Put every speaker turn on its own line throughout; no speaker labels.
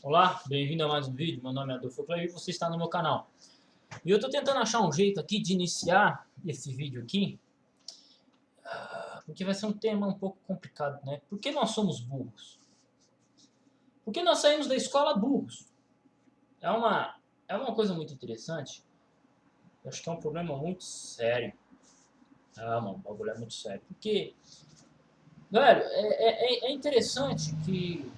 Olá, bem-vindo a mais um vídeo. Meu nome é Adolfo Clay e você está no meu canal. E eu estou tentando achar um jeito aqui de iniciar esse vídeo aqui, porque vai ser um tema um pouco complicado, né? Por que nós somos burros? Por que nós saímos da escola burros? É uma coisa muito interessante. Eu acho que é um problema muito sério. Mano, o bagulho é muito sério. Porque, velho, é interessante que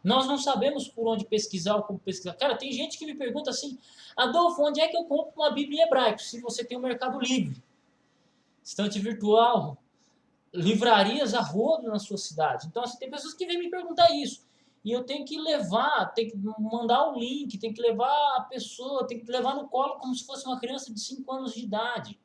nós não sabemos por onde pesquisar ou como pesquisar. Cara, tem gente que me pergunta assim, Adolfo, onde é que eu compro uma Bíblia em hebraico? Se você tem o Mercado Livre, estante virtual, livrarias a rodo na sua cidade. Então, assim, tem pessoas que vêm me perguntar isso. E eu tenho que levar, tenho que mandar o link, tenho que levar a pessoa, tenho que levar no colo como se fosse uma criança de 5 anos de idade.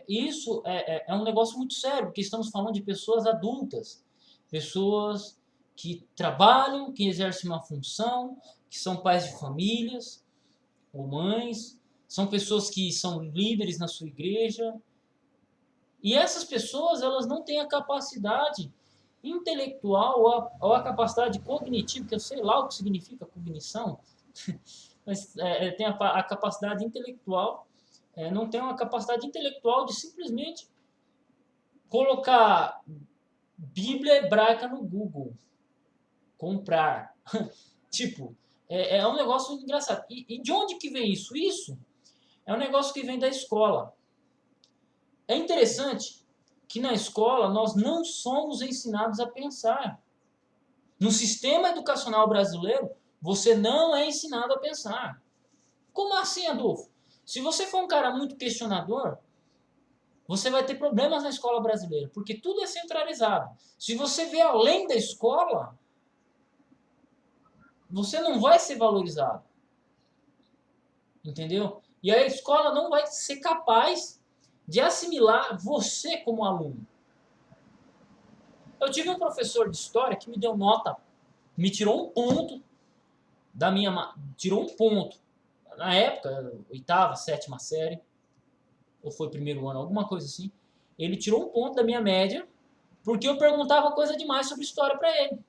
Isso é um negócio muito sério, porque estamos falando de pessoas adultas, pessoas que trabalham, que exercem uma função, que são pais de famílias ou mães, são pessoas que são líderes na sua igreja. E essas pessoas, elas não têm a capacidade intelectual ou a capacidade cognitiva, que eu sei lá o que significa cognição, mas tem a capacidade intelectual, não tem uma capacidade intelectual de simplesmente colocar Bíblia hebraica no Google, comprar. Tipo, é um negócio muito engraçado. E de onde que vem isso? Isso é um negócio que vem da escola. É interessante que na escola nós não somos ensinados a pensar. No sistema educacional brasileiro, você não é ensinado a pensar. Como assim, Adolfo? Se você for um cara muito questionador, você vai ter problemas na escola brasileira, porque tudo é centralizado. Se você vê além da escola, você não vai ser valorizado. Entendeu? E a escola não vai ser capaz de assimilar você como aluno. Eu tive um professor de história que me deu nota, me tirou um ponto da minha. Tirou um ponto. Na época, oitava, sétima série, ou foi primeiro ano, alguma coisa assim. Ele tirou um ponto da minha média, porque eu perguntava coisa demais sobre história para ele.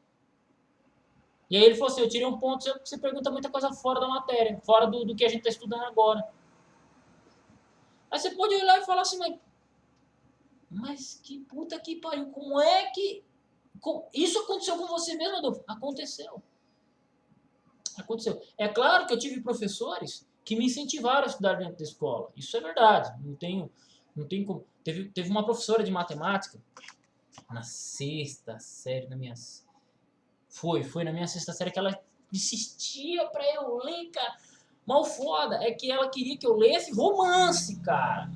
E aí ele falou assim: eu tirei um ponto, você pergunta muita coisa fora da matéria, fora do que a gente está estudando agora. Aí você pode olhar e falar assim, mas que puta que pariu, como é que. Isso aconteceu com você mesmo, Adolfo? Aconteceu. Aconteceu. É claro que eu tive professores que me incentivaram a estudar dentro da escola. Isso é verdade. Não tem como. Teve uma professora de matemática na sexta série, na minha. Foi na minha sexta série que ela insistia pra eu ler, cara. Mal foda é que ela queria que eu lesse romance, cara.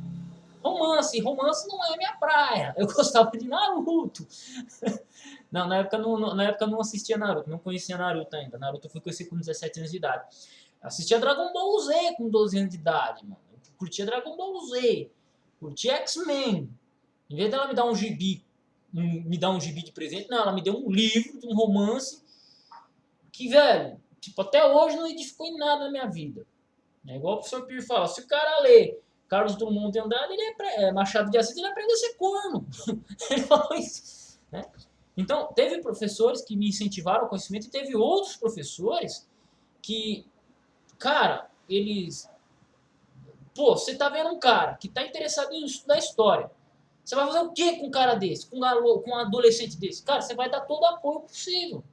Romance não é minha praia. Eu gostava de Naruto. Não, na época eu não assistia Naruto, não conhecia Naruto ainda. Naruto eu fui conhecer com 17 anos de idade. Assistia Dragon Ball Z com 12 anos de idade, mano. Eu curtia Dragon Ball Z. Curtia X-Men. Em vez dela me dar um gibi, me dar um gibi de presente, não, ela me deu um livro de um romance que, velho, tipo, até hoje não edificou em nada na minha vida. É igual o professor Pir fala, se o cara lê Carlos Drummond de Andrade, Machado de Assis, ele aprende a ser corno. Ele falou isso, né? Então, teve professores que me incentivaram ao conhecimento e teve outros professores que, cara, eles... Pô, você tá vendo um cara que tá interessado em estudar história. Você vai fazer o que com um cara desse? Com um adolescente desse? Cara, você vai dar todo o apoio possível.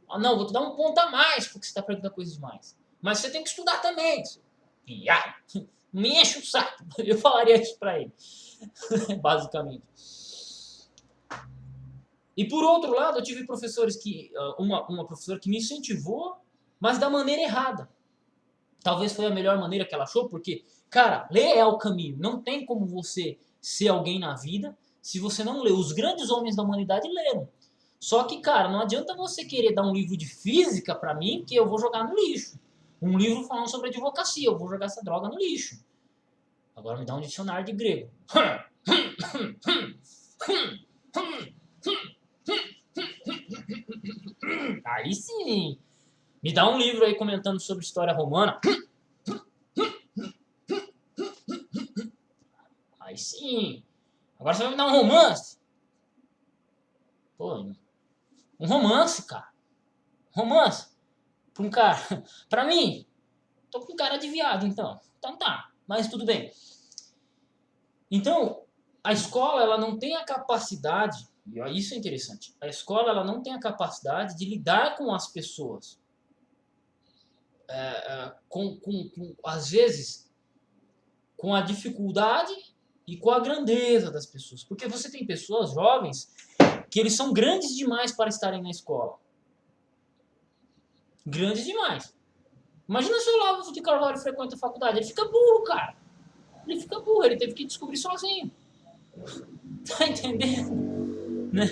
Ah, não, vou te dar um ponto a mais porque você tá perguntando coisas demais. Mas você tem que estudar também. Viado. Me enche o saco. Eu falaria isso pra ele. Basicamente. E por outro lado, eu tive professores que. Uma professora que me incentivou, mas da maneira errada. Talvez foi a melhor maneira que ela achou, porque, cara, ler é o caminho. Não tem como você ser alguém na vida se você não lê. Os grandes homens da humanidade leram. Só que, cara, não adianta você querer dar um livro de física pra mim que eu vou jogar no lixo. Um livro falando sobre advocacia, eu vou jogar essa droga no lixo. Agora me dá um dicionário de grego. Aí sim. Me dá um livro aí comentando sobre história romana. Aí sim. Agora você vai me dar um romance? Pô, Um romance, cara. Romance. Pra um cara. Pra mim. Tô com cara de viado, então. Então tá. Mas tudo bem. Então, a escola, ela não tem a capacidade, e isso é interessante, a escola, ela não tem a capacidade de lidar com as pessoas. Às vezes, com a dificuldade e com a grandeza das pessoas. Porque você tem pessoas jovens que eles são grandes demais para estarem na escola. Grandes demais. Imagina se o Olavo de Carvalho frequenta a faculdade. Ele fica burro, cara. Ele fica burro, ele teve que descobrir sozinho. Tá entendendo? Né?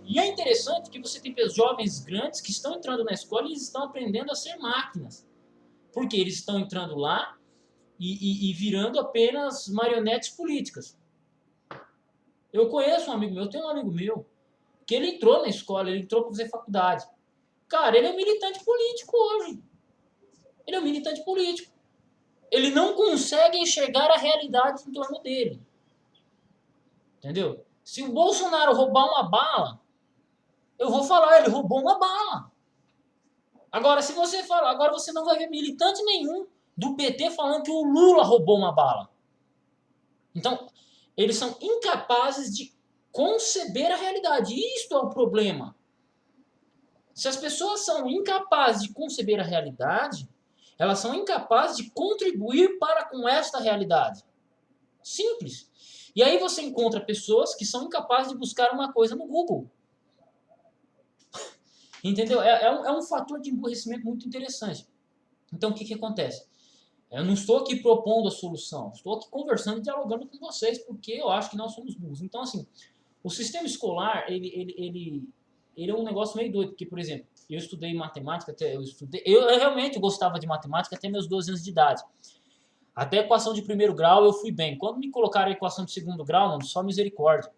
E é interessante que você tem jovens grandes que estão entrando na escola e eles estão aprendendo a ser máquinas. Porque eles estão entrando lá e virando apenas marionetes políticas. Eu conheço um amigo meu, eu tenho um amigo meu, que ele entrou na escola, ele entrou para fazer faculdade. Cara, ele é um militante político hoje. Ele é um militante político. Ele não consegue enxergar a realidade em torno dele. Entendeu? Se o Bolsonaro roubar uma bala, eu vou falar, ele roubou uma bala. Agora, se você falar, agora você não vai ver militante nenhum do PT falando que o Lula roubou uma bala. Então, eles são incapazes de conceber a realidade. Isto é o problema. Se as pessoas são incapazes de conceber a realidade, elas são incapazes de contribuir para com esta realidade. Simples. E aí você encontra pessoas que são incapazes de buscar uma coisa no Google. Entendeu? É um fator de emburrecimento muito interessante. Então, o que acontece? Eu não estou aqui propondo a solução. Estou aqui conversando e dialogando com vocês, porque eu acho que nós somos burros. Então, assim, o sistema escolar, ele é um negócio meio doido. Porque, por exemplo, eu estudei matemática, eu realmente gostava de matemática até meus 12 anos de idade. Até a equação de primeiro grau eu fui bem. Quando me colocaram a equação de segundo grau, mano, só misericórdia.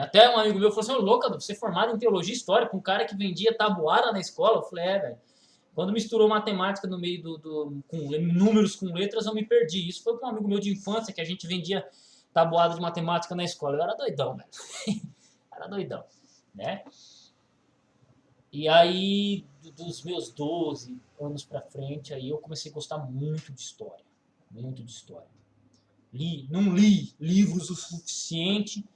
Até um amigo meu falou assim, ô louca, você é formado em teologia e história com um cara que vendia tabuada na escola? Eu falei, velho. Quando misturou matemática no meio com números com letras, eu me perdi. Isso foi com um amigo meu de infância, que a gente vendia tabuada de matemática na escola. Eu era doidão, velho. Era doidão, né? E aí, dos meus 12 anos pra frente, aí eu comecei a gostar muito de história. Muito de história. Não li livros o suficiente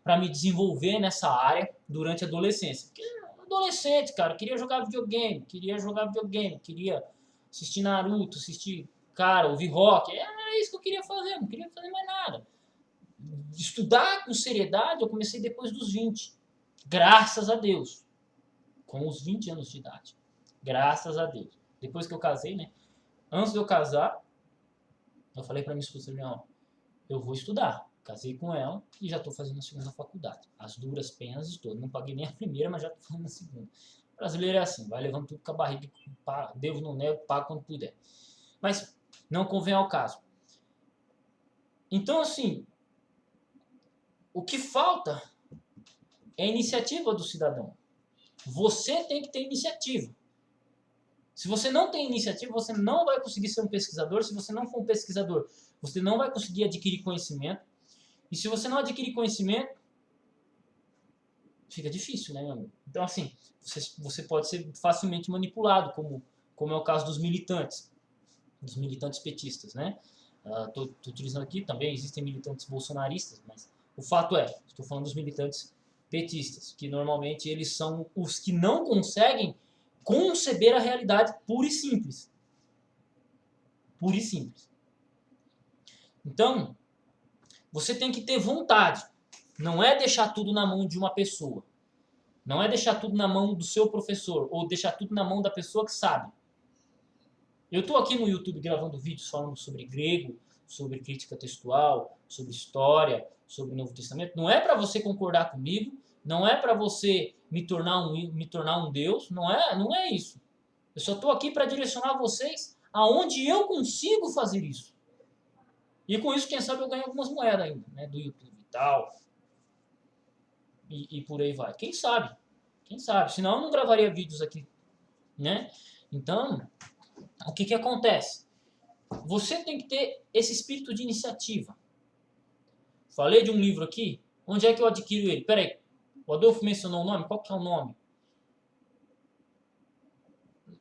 para me desenvolver nessa área durante a adolescência. Porque adolescente, cara, queria jogar videogame, queria assistir Naruto, ouvir rock. Era isso que eu queria fazer, não queria fazer mais nada. Estudar com seriedade eu comecei depois dos 20. Graças a Deus. Com os 20 anos de idade. Graças a Deus. Depois que eu casei, né? Antes de eu casar, eu falei pra minha esposa, eu vou estudar. Casei com ela e já estou fazendo a segunda faculdade. As duras penas de todo. Não paguei nem a primeira, mas já estou fazendo a segunda. O brasileiro é assim, vai levando tudo com a barriga, devo, não nego, pago quando puder. Mas não convém ao caso. Então, assim, o que falta é a iniciativa do cidadão. Você tem que ter iniciativa. Se você não tem iniciativa, você não vai conseguir ser um pesquisador. Se você não for um pesquisador, você não vai conseguir adquirir conhecimento. E se você não adquirir conhecimento, fica difícil, né, meu amigo? Então, assim, você pode ser facilmente manipulado, como é o caso dos militantes petistas, né? Tô utilizando aqui, também existem militantes bolsonaristas, mas o fato é, estou falando dos militantes petistas, que normalmente eles são os que não conseguem conceber a realidade pura e simples. Pura e simples. Então, você tem que ter vontade. Não é deixar tudo na mão de uma pessoa. Não é deixar tudo na mão do seu professor ou deixar tudo na mão da pessoa que sabe. Eu estou aqui no YouTube gravando vídeos falando sobre grego, sobre crítica textual, sobre história, sobre o Novo Testamento. Não é para você concordar comigo, não é para você me tornar um Deus, não é isso. Eu só estou aqui para direcionar vocês aonde eu consigo fazer isso. E com isso, quem sabe, eu ganho algumas moedas ainda, né, do YouTube e tal. E por aí vai. Quem sabe? Quem sabe? Senão eu não gravaria vídeos aqui, né? Então, o que acontece? Você tem que ter esse espírito de iniciativa. Falei de um livro aqui. Onde é que eu adquiro ele? Peraí. O Adolfo mencionou o nome, qual que é o nome?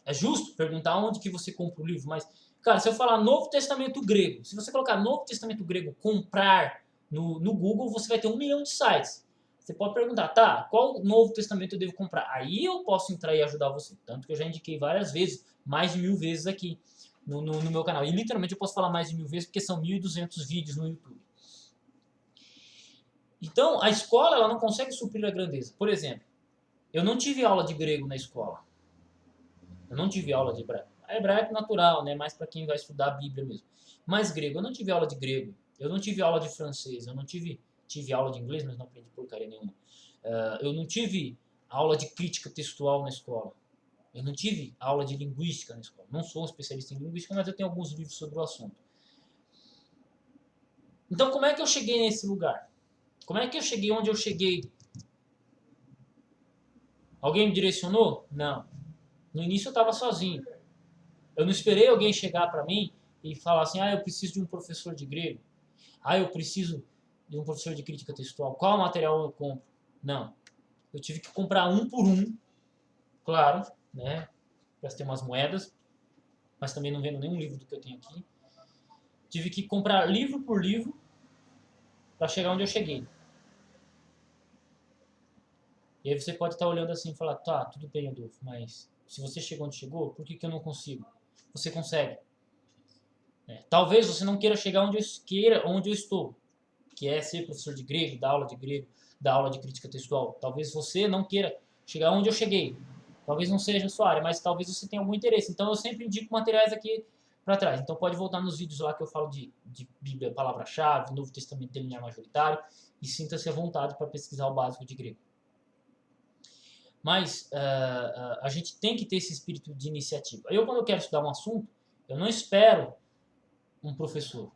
É justo perguntar onde que você compra o livro, mas, cara, se eu falar Novo Testamento grego, se você colocar Novo Testamento grego comprar no Google, você vai ter 1 milhão de sites. Você pode perguntar, tá, qual Novo Testamento eu devo comprar? Aí eu posso entrar e ajudar você. Tanto que eu já indiquei várias vezes, mais de 1000 vezes aqui no meu canal. E literalmente eu posso falar mais de 1000 vezes porque são 1200 vídeos no YouTube. Então, a escola ela não consegue suprir a grandeza. Por exemplo, eu não tive aula de grego na escola. Eu não tive aula de hebraico. A hebraico natural, né? Mais para quem vai estudar a Bíblia mesmo. Mas grego, eu não tive aula de grego. Eu não tive aula de francês. Eu não tive aula de inglês, mas não aprendi porcaria nenhuma. Eu não tive aula de crítica textual na escola. Eu não tive aula de linguística na escola. Não sou um especialista em linguística, mas eu tenho alguns livros sobre o assunto. Então, como é que eu cheguei nesse lugar? Como é que eu cheguei onde eu cheguei? Alguém me direcionou? Não. No início eu estava sozinho. Eu não esperei alguém chegar para mim e falar assim, eu preciso de um professor de grego. Eu preciso de um professor de crítica textual. Qual material eu compro? Não. Eu tive que comprar um por um, claro, né? Gastei umas moedas, mas também não vendo nenhum livro do que eu tenho aqui. Tive que comprar livro por livro para chegar onde eu cheguei. E aí você pode estar olhando assim e falar, tá, tudo bem, Adolfo, mas se você chegou onde chegou, por que eu não consigo? Você consegue. Talvez você não queira chegar onde eu estou, que é ser professor de grego, dar aula de crítica textual. Talvez você não queira chegar onde eu cheguei. Talvez não seja a sua área, mas talvez você tenha algum interesse. Então eu sempre indico materiais aqui para trás. Então pode voltar nos vídeos lá que eu falo de Bíblia, palavra-chave, Novo Testamento linear majoritário, e sinta-se à vontade para pesquisar o básico de grego. Mas a gente tem que ter esse espírito de iniciativa. Quando eu quero estudar um assunto, eu não espero um professor.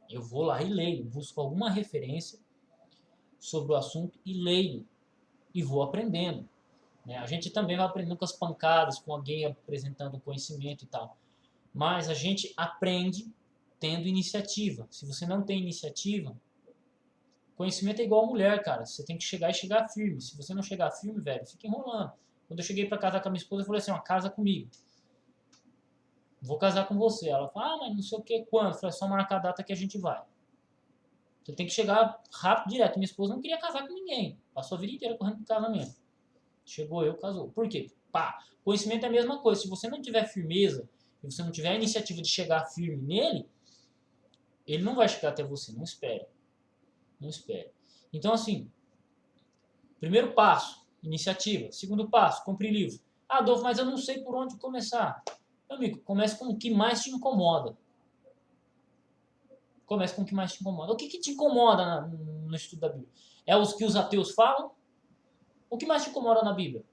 Eu vou lá e leio, busco alguma referência sobre o assunto e leio. E vou aprendendo. Né? A gente também vai aprendendo com as pancadas, com alguém apresentando conhecimento e tal. Mas a gente aprende tendo iniciativa. Se você não tem iniciativa, conhecimento é igual a mulher, cara. Você tem que chegar e chegar firme. Se você não chegar firme, velho, fica enrolando. Quando eu cheguei pra casar com a minha esposa, eu falei assim, casa comigo. Vou casar com você. Ela falou, mas não sei o que, quando? Eu falei, só marcar a data que a gente vai. Você tem que chegar rápido, direto. Minha esposa não queria casar com ninguém. Passou a vida inteira correndo pro casamento. Chegou eu, casou. Por quê? Conhecimento é a mesma coisa. Se você não tiver firmeza, se você não tiver a iniciativa de chegar firme nele, ele não vai chegar até você. Não espere. Não espere. Então, assim, primeiro passo, iniciativa. Segundo passo, compre livro. Adolfo, mas eu não sei por onde começar. Meu amigo, comece com o que mais te incomoda. Comece com o que mais te incomoda. O que te incomoda no estudo da Bíblia? É os que os ateus falam? O que mais te incomoda na Bíblia?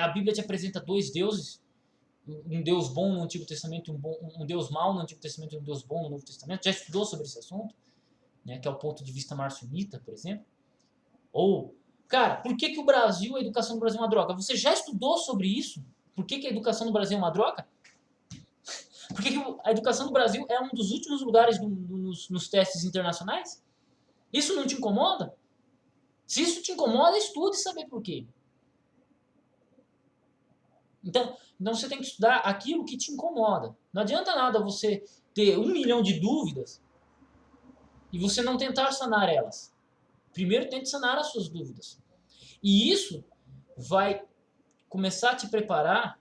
A Bíblia te apresenta dois deuses? Um Deus bom no Antigo Testamento e um Deus mau no Antigo Testamento e um Deus bom no Novo Testamento? Já estudou sobre esse assunto? Né, que é o ponto de vista marcionita, por exemplo? Ou, cara, por que o Brasil, a educação do Brasil é uma droga? Você já estudou sobre isso? Por que a educação do Brasil é uma droga? Por que a educação do Brasil é um dos últimos lugares nos testes internacionais? Isso não te incomoda? Se isso te incomoda, estude e saber por quê. Então você tem que estudar aquilo que te incomoda. Não adianta nada você ter 1 milhão de dúvidas e você não tentar sanar elas. Primeiro tente sanar as suas dúvidas. E isso vai começar a te preparar.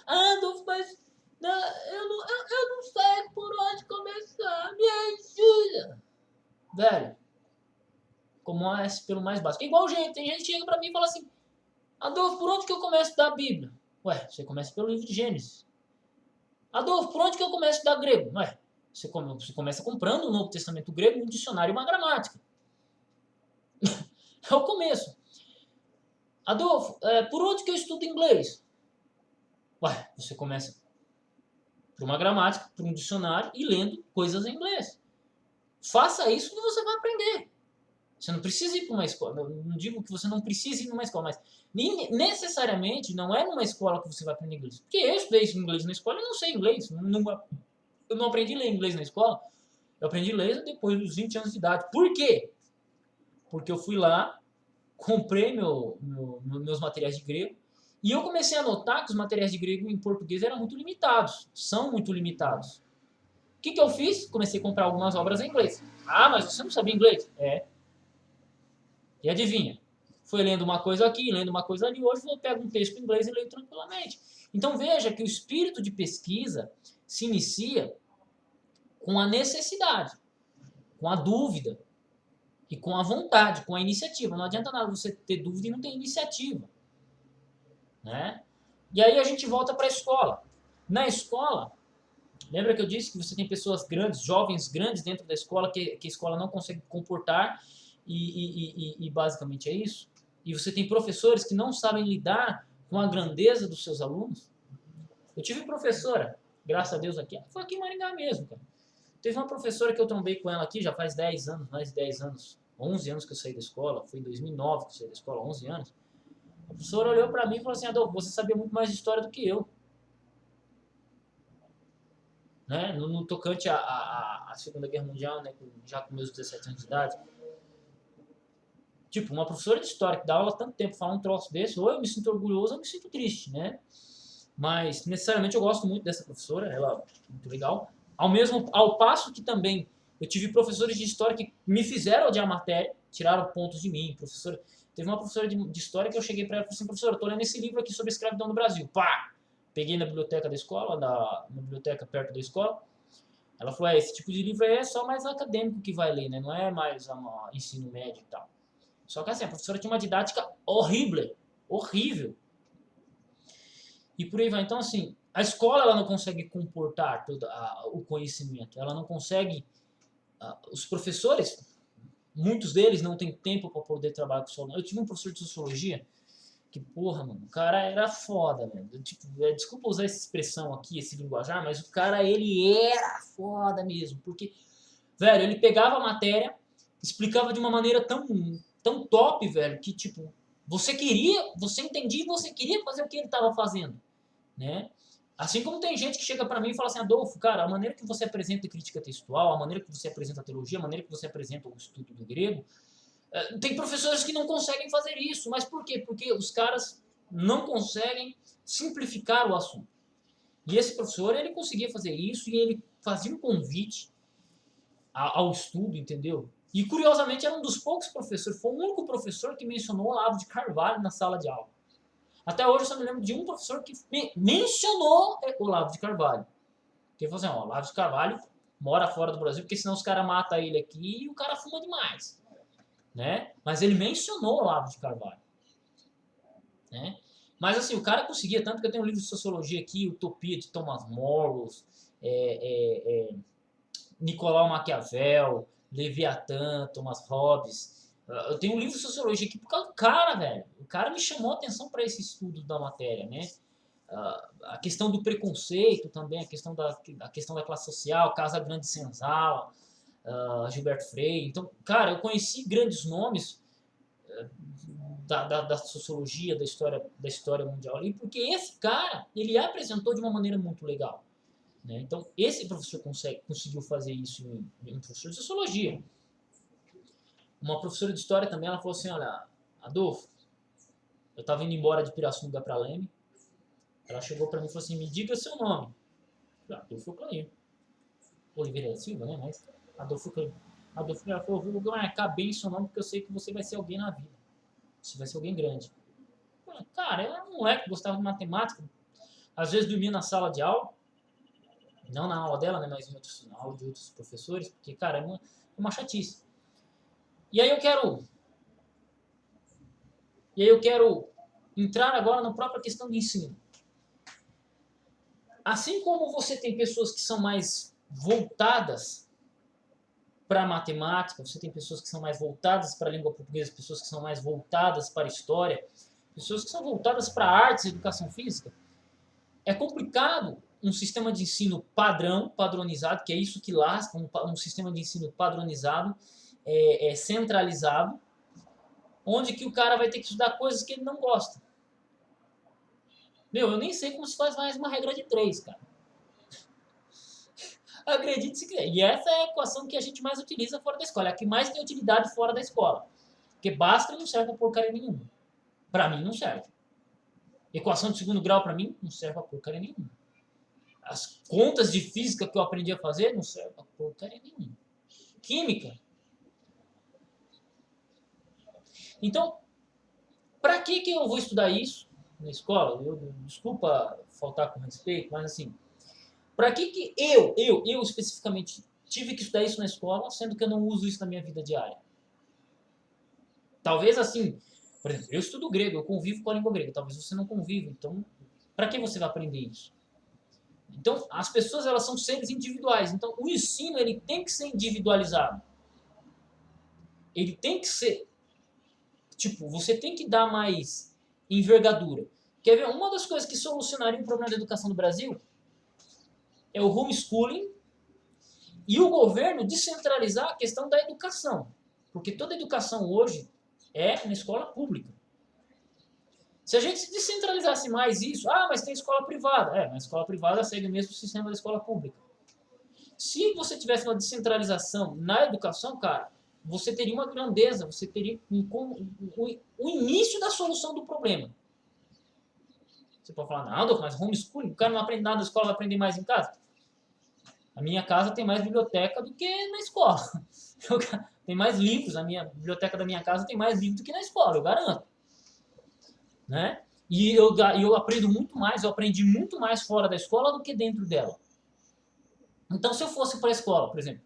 Adolfo, mas eu não sei por onde começar. Me ajuda. Velho, comece pelo mais básico. É igual gente. Tem gente que chega pra mim e fala assim, Adolfo, por onde que eu começo a estudar a Bíblia? Ué, você começa pelo livro de Gênesis. Adolfo, por onde que eu começo a estudar grego? Ué, você começa comprando o Novo Testamento grego, um dicionário e uma gramática. É o começo. Adolfo, por onde que eu estudo inglês? Ué, você começa por uma gramática, por um dicionário e lendo coisas em inglês. Faça isso que você vai aprender. Você não precisa ir para uma escola. Eu não digo que você não precisa ir numa escola, mas necessariamente não é numa escola que você vai aprender inglês. Porque eu estudei inglês na escola e não sei inglês. Eu não aprendi a ler inglês na escola. Eu aprendi a ler depois dos 20 anos de idade. Por quê? Porque eu fui lá, comprei meus materiais de grego, e eu comecei a notar que os materiais de grego em português eram muito limitados, são muito limitados. O que eu fiz? Comecei a comprar algumas obras em inglês. Ah, mas você não sabia inglês? É. E adivinha? Foi lendo uma coisa aqui, lendo uma coisa ali, hoje eu pego um texto em inglês e leio tranquilamente. Então veja que o espírito de pesquisa se inicia com a necessidade, com a dúvida e com a vontade, com a iniciativa. Não adianta nada você ter dúvida e não ter iniciativa. Né? E aí a gente volta para a escola. Na escola, lembra que eu disse que você tem pessoas grandes, jovens grandes dentro da escola, que a escola não consegue comportar, e basicamente é isso? E você tem professores que não sabem lidar com a grandeza dos seus alunos. Eu tive professora, graças a Deus aqui, foi aqui em Maringá mesmo, cara. Teve uma professora que eu trombei com ela aqui, já faz 10 anos, mais de 10 anos, 11 anos que eu saí da escola, foi em 2009 que eu saí da escola, 11 anos. A professora olhou para mim e falou assim, Adolfo, você sabia muito mais de história do que eu. Né? No tocante à Segunda Guerra Mundial, né? Já com meus 17 anos de idade. Tipo, uma professora de história que dá aula há tanto tempo falar um troço desse, ou eu me sinto orgulhoso ou eu me sinto triste, né? Mas, necessariamente, eu gosto muito dessa professora, ela é muito legal. Ao passo que também eu tive professores de história que me fizeram odiar a matéria, tiraram pontos de mim. Teve uma professora de história que eu cheguei para ela e falei assim, professora, eu tô lendo esse livro aqui sobre a escravidão no Brasil. Pá! Peguei na biblioteca da escola, na biblioteca perto da escola. Ela falou, esse tipo de livro é só mais acadêmico que vai ler, né? Não é mais ensino médio e tal. Só que assim, a professora tinha uma didática horrível, horrível. E por aí vai. Então, assim, a escola ela não consegue comportar todo o conhecimento. Ela não consegue... os professores, muitos deles não têm tempo para poder trabalhar com sociologia. Eu tive um professor de sociologia que, porra, mano, o cara era foda, velho. Tipo, desculpa usar essa expressão aqui, esse linguajar, mas o cara, ele era foda mesmo. Porque, velho, ele pegava a matéria, explicava de uma maneira tão top, velho, que, tipo, você entendia e você queria fazer o que ele estava fazendo, né? Assim como tem gente que chega para mim e fala assim, Adolfo, cara, a maneira que você apresenta a crítica textual, a maneira que você apresenta a teologia, a maneira que você apresenta o estudo do grego, tem professores que não conseguem fazer isso. Mas por quê? Porque os caras não conseguem simplificar o assunto. E esse professor, ele conseguia fazer isso e ele fazia um convite ao estudo, entendeu? E curiosamente era um dos poucos professores, foi o único professor que mencionou Olavo de Carvalho na sala de aula. Até hoje eu só me lembro de um professor que mencionou Olavo de Carvalho. Que ele falou assim, Olavo de Carvalho mora fora do Brasil, porque senão os caras matam ele aqui e o cara fuma demais. Né? Mas ele mencionou Olavo de Carvalho. Né? Mas assim, o cara conseguia, tanto que eu tenho um livro de sociologia aqui, Utopia de Thomas Morrows, Nicolau Maquiavel, Leviatã, Thomas Hobbes. Eu tenho um livro de sociologia aqui por causa do cara, velho. O cara me chamou a atenção para esse estudo da matéria, né? A questão do preconceito também, a questão da classe social, Casa Grande Senzala, Gilberto Freire. Então, cara, eu conheci grandes nomes da sociologia, da história mundial ali, porque esse cara, ele apresentou de uma maneira muito legal. Né? Então, esse professor conseguiu fazer isso em um professor de sociologia. Uma professora de história também, ela falou assim, olha, Adolfo, eu estava indo embora de Pirassununga para Leme, ela chegou para mim e falou assim, me diga seu nome. Eu falei, Adolfo Clair. Oliveira da Silva, né? Mas Adolfo Clair. Adolfo Clair falou, eu vou marcar bem seu nome porque eu sei que você vai ser alguém na vida. Você vai ser alguém grande. Eu falei, cara, eu era um moleque que gostava de matemática, às vezes dormia na sala de aula, não na aula dela, né, mas na aula de outros professores, porque, cara, é uma chatice. E aí eu quero entrar agora na própria questão de ensino. Assim como você tem pessoas que são mais voltadas para a matemática, você tem pessoas que são mais voltadas para a língua portuguesa, pessoas que são mais voltadas para a história, pessoas que são voltadas para artes e educação física, é complicado um sistema de ensino padronizado, que é isso que lasca, um sistema de ensino padronizado, centralizado, onde que o cara vai ter que estudar coisas que ele não gosta. Eu nem sei como se faz mais uma regra de 3, cara. Acredite se quiser. E essa é a equação que a gente mais utiliza fora da escola, é a que mais tem utilidade fora da escola. Porque Bhaskara não serve pra porcaria nenhuma. Pra mim não serve. Equação de segundo grau pra mim não serve pra porcaria nenhuma. As contas de física que eu aprendi a fazer não servem pra porcaria nenhuma. Química. Então, pra que eu vou estudar isso na escola? Desculpa faltar com respeito, mas assim, pra que eu especificamente tive que estudar isso na escola, sendo que eu não uso isso na minha vida diária? Talvez assim, por exemplo, eu estudo grego, eu convivo com a língua grega, talvez você não conviva, então para que você vai aprender isso? Então, as pessoas elas são seres individuais, então o ensino ele tem que ser individualizado. Ele tem que ser, tipo, você tem que dar mais envergadura. Quer ver? Uma das coisas que solucionaria o problema da educação do Brasil é o homeschooling e o governo descentralizar a questão da educação. Porque toda educação hoje é na escola pública. Se a gente descentralizasse mais isso, mas tem escola privada. Mas a escola privada segue o mesmo sistema da escola pública. Se você tivesse uma descentralização na educação, cara, você teria uma grandeza, você teria o início da solução do problema. Você pode falar, não, Douglas, mas homeschooling, o cara não aprende nada na escola, vai aprender mais em casa. A minha casa tem mais biblioteca do que na escola. Tem mais livros, a biblioteca da minha casa tem mais livros do que na escola, eu garanto. Né? E eu aprendo muito mais, eu aprendi muito mais fora da escola do que dentro dela. Então, se eu fosse para a escola, por exemplo,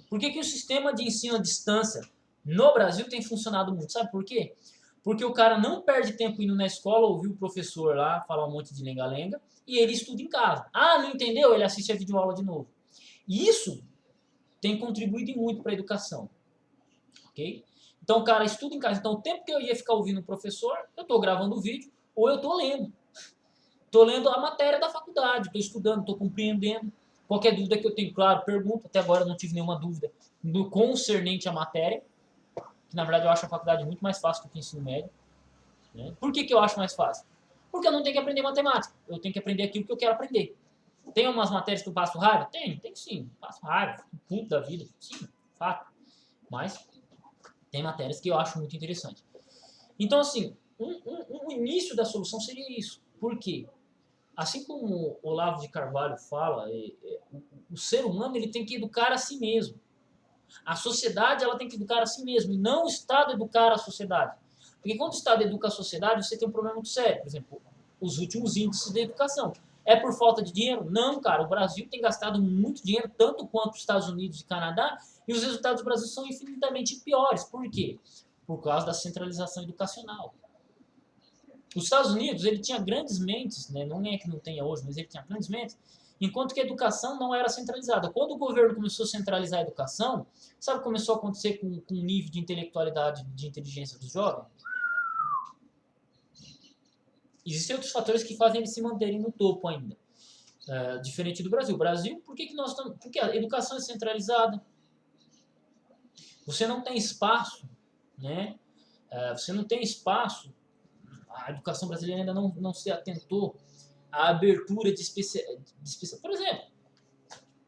por que o sistema de ensino à distância no Brasil tem funcionado muito? Sabe por quê? Porque o cara não perde tempo indo na escola, ouvir o professor lá falar um monte de lenga-lenga, e ele estuda em casa. Não entendeu? Ele assiste a videoaula de novo. E isso tem contribuído muito para a educação. Ok? Então, o cara estuda em casa. Então, o tempo que eu ia ficar ouvindo o professor, eu estou gravando o vídeo ou eu estou lendo. Estou lendo a matéria da faculdade, estou estudando, estou compreendendo. Qualquer dúvida que eu tenho, claro, pergunto. Até agora eu não tive nenhuma dúvida do concernente à matéria. Que, na verdade, eu acho a faculdade muito mais fácil do que o ensino médio. Né? Por que eu acho mais fácil? Porque eu não tenho que aprender matemática. Eu tenho que aprender aquilo que eu quero aprender. Tem umas matérias que eu passo raiva? Tem sim. Passo raiva, puto da vida. Sim, fato. Mas tem matérias que eu acho muito interessante. Então, assim, um início da solução seria isso. Por quê? Assim como o Olavo de Carvalho fala, o ser humano ele tem que educar a si mesmo. A sociedade ela tem que educar a si mesmo, e não o Estado educar a sociedade. Porque quando o Estado educa a sociedade, você tem um problema muito sério. Por exemplo, os últimos índices de educação. É por falta de dinheiro? Não, cara. O Brasil tem gastado muito dinheiro, tanto quanto os Estados Unidos e Canadá, e os resultados do Brasil são infinitamente piores. Por quê? Por causa da centralização educacional. Os Estados Unidos, ele tinha grandes mentes, né? Não é que não tenha hoje, mas ele tinha grandes mentes, enquanto que a educação não era centralizada. Quando o governo começou a centralizar a educação, sabe o que começou a acontecer com o nível de intelectualidade, de inteligência dos jovens? Existem outros fatores que fazem eles se manterem no topo ainda. Diferente do Brasil. Brasil, por que nós estamos... Porque a educação é centralizada. Você não tem espaço, né? Você não tem espaço. A educação brasileira ainda não se atentou à abertura de especial. Por exemplo,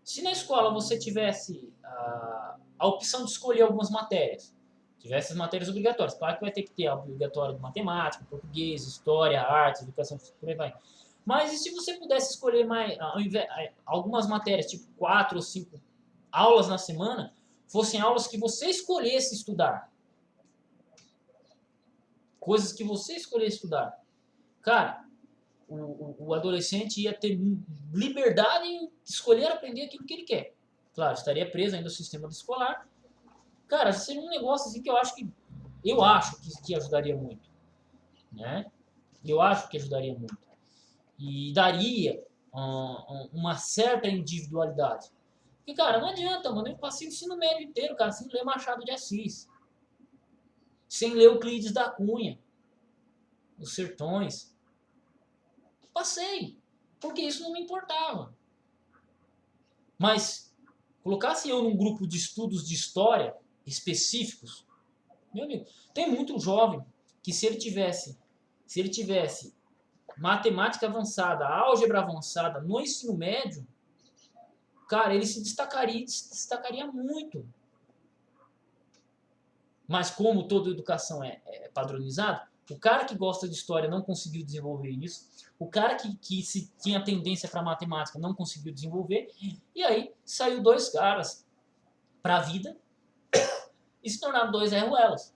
se na escola você tivesse a opção de escolher algumas matérias, tivesse as matérias obrigatórias, claro que vai ter que ter a obrigatória de matemática, português, história, artes, educação, por aí vai. Mas e se você pudesse escolher mais, algumas matérias, tipo 4 ou 5 aulas na semana, fossem aulas que você escolhesse estudar? Coisas que você escolhesse estudar. Cara, o adolescente ia ter liberdade em escolher aprender aquilo que ele quer. Claro, estaria preso ainda ao sistema escolar. Cara, seria um negócio assim que eu acho que ajudaria muito. Né? Eu acho que ajudaria muito. E daria uma certa individualidade. Porque, cara, não adianta, mano. Eu passei o ensino médio inteiro, cara, sem ler Machado de Assis. Sem ler Euclides da Cunha. Os Sertões. Passei. Porque isso não me importava. Mas, colocasse eu num grupo de estudos de história específicos, meu amigo, tem muito jovem que se ele tivesse matemática avançada, álgebra avançada no ensino médio, cara, ele se destacaria muito. Mas como toda educação é padronizada, o cara que gosta de história não conseguiu desenvolver isso, o cara que se tinha tendência para matemática não conseguiu desenvolver, e aí saiu dois caras para a vida e se tornaram dois Zé Ruelas.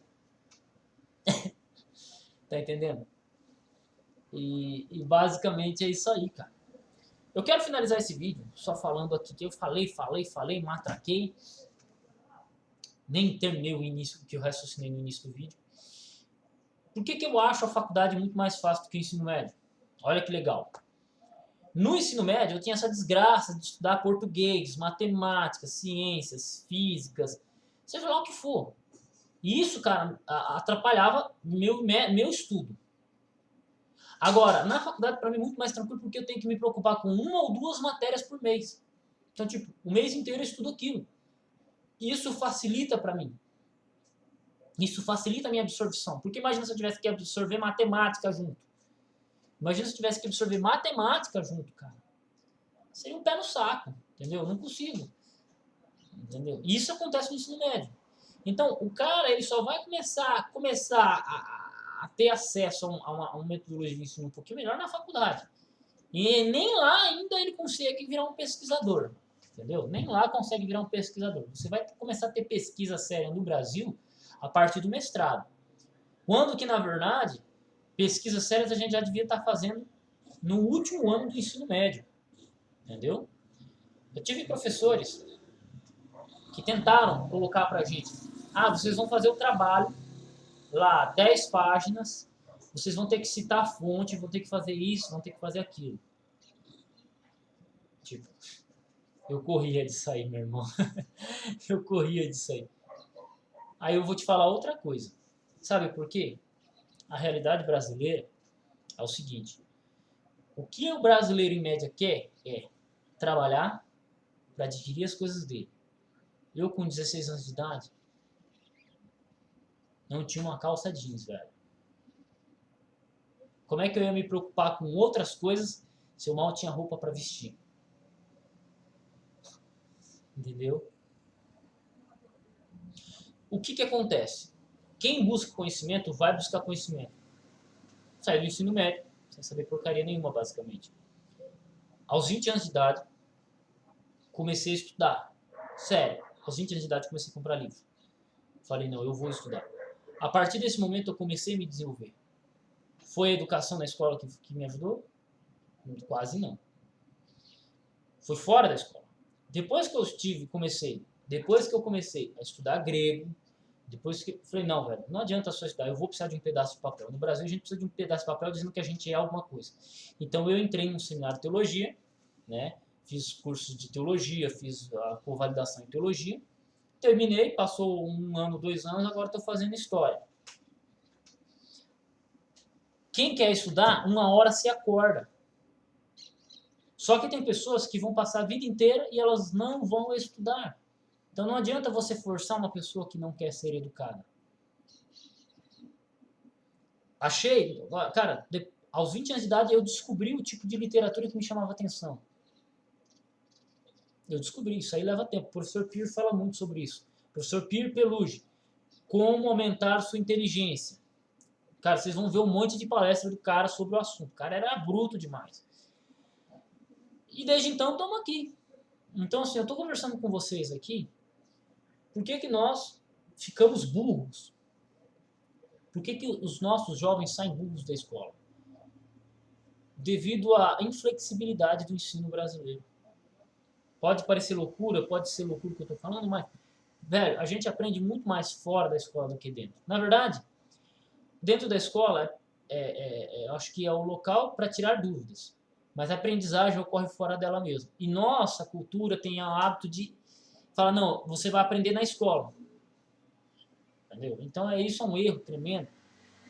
Tá entendendo? E basicamente é isso aí, cara. Eu quero finalizar esse vídeo só falando aqui que eu falei, matraquei. Nem terminei o início, que eu raciocinei no início do vídeo. Por que eu acho a faculdade muito mais fácil do que o ensino médio? Olha que legal. No ensino médio, eu tinha essa desgraça de estudar português, matemática, ciências, físicas, seja lá o que for. E isso, cara, atrapalhava meu estudo. Agora, na faculdade, para mim, é muito mais tranquilo porque eu tenho que me preocupar com uma ou duas matérias por mês. Então, tipo, o mês inteiro eu estudo aquilo. E isso facilita para mim. Isso facilita a minha absorção. Porque imagina se eu tivesse que absorver matemática junto. Imagina se eu tivesse que absorver matemática junto, cara. Seria um pé no saco, entendeu? Eu não consigo. Entendeu? Isso acontece no ensino médio. Então, o cara ele só vai começar a ter acesso a uma metodologia de ensino um pouquinho melhor na faculdade. E nem lá ainda ele consegue virar um pesquisador. Entendeu? Nem lá consegue virar um pesquisador. Você vai começar a ter pesquisa séria no Brasil a partir do mestrado. Quando que, na verdade, pesquisas sérias a gente já devia estar fazendo no último ano do ensino médio. Entendeu? Eu tive professores que tentaram colocar pra gente: vocês vão fazer o trabalho lá, 10 páginas, vocês vão ter que citar a fonte, vão ter que fazer isso, vão ter que fazer aquilo. Tipo, eu corria de sair, meu irmão. Eu corria de sair. Aí eu vou te falar outra coisa. Sabe por quê? A realidade brasileira é o seguinte: o que o brasileiro em média quer é trabalhar para adquirir as coisas dele. Eu com 16 anos de idade não tinha uma calça jeans, velho. Como é que eu ia me preocupar com outras coisas se eu mal tinha roupa para vestir? Entendeu? O que acontece? Quem busca conhecimento vai buscar conhecimento. Saiu do ensino médio, sem saber porcaria nenhuma, basicamente. Aos 20 anos de idade, comecei a estudar. Sério, aos 20 anos de idade comecei a comprar livro. Falei, não, eu vou estudar. A partir desse momento eu comecei a me desenvolver. Foi a educação na escola que me ajudou? Quase não. Foi fora da escola. Depois que eu comecei a estudar grego, depois que falei, não, velho, não adianta só estudar, eu vou precisar de um pedaço de papel. No Brasil a gente precisa de um pedaço de papel dizendo que a gente é alguma coisa. Então eu entrei num seminário de teologia, né? Fiz cursos de teologia, fiz a convalidação em teologia, terminei, passou 1 ano, 2 anos, agora estou fazendo história. Quem quer estudar, uma hora se acorda. Só que tem pessoas que vão passar a vida inteira e elas não vão estudar. Então não adianta você forçar uma pessoa que não quer ser educada. Achei, cara, aos 20 anos de idade eu descobri o tipo de literatura que me chamava atenção. Eu descobri, isso aí leva tempo. O professor Pierre fala muito sobre isso. O professor Pierre Peluge, como aumentar sua inteligência. Cara, vocês vão ver um monte de palestra do cara sobre o assunto. O cara era bruto demais. E desde então estamos aqui. Então, assim, eu estou conversando com vocês aqui. Por que nós ficamos burros? Por que os nossos jovens saem burros da escola? Devido à inflexibilidade do ensino brasileiro. Pode parecer loucura, pode ser loucura que eu estou falando, mas, velho, a gente aprende muito mais fora da escola do que dentro. Na verdade, dentro da escola, eu acho que é o local para tirar dúvidas. Mas a aprendizagem ocorre fora dela mesmo. E nossa cultura tem o hábito de falar, não, você vai aprender na escola. Entendeu? Então isso é um erro tremendo.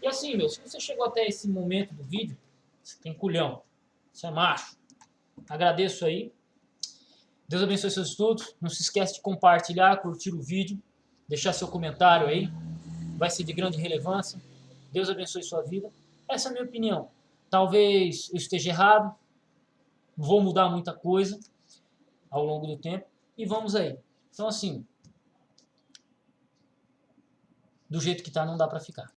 E assim, meu, se você chegou até esse momento do vídeo, você tem culhão. Você é macho. Agradeço aí. Deus abençoe seus estudos. Não se esquece de compartilhar, curtir o vídeo, deixar seu comentário aí. Vai ser de grande relevância. Deus abençoe sua vida. Essa é a minha opinião. Talvez eu esteja errado. Vou mudar muita coisa ao longo do tempo. E vamos aí. Então, assim, do jeito que tá não dá para ficar.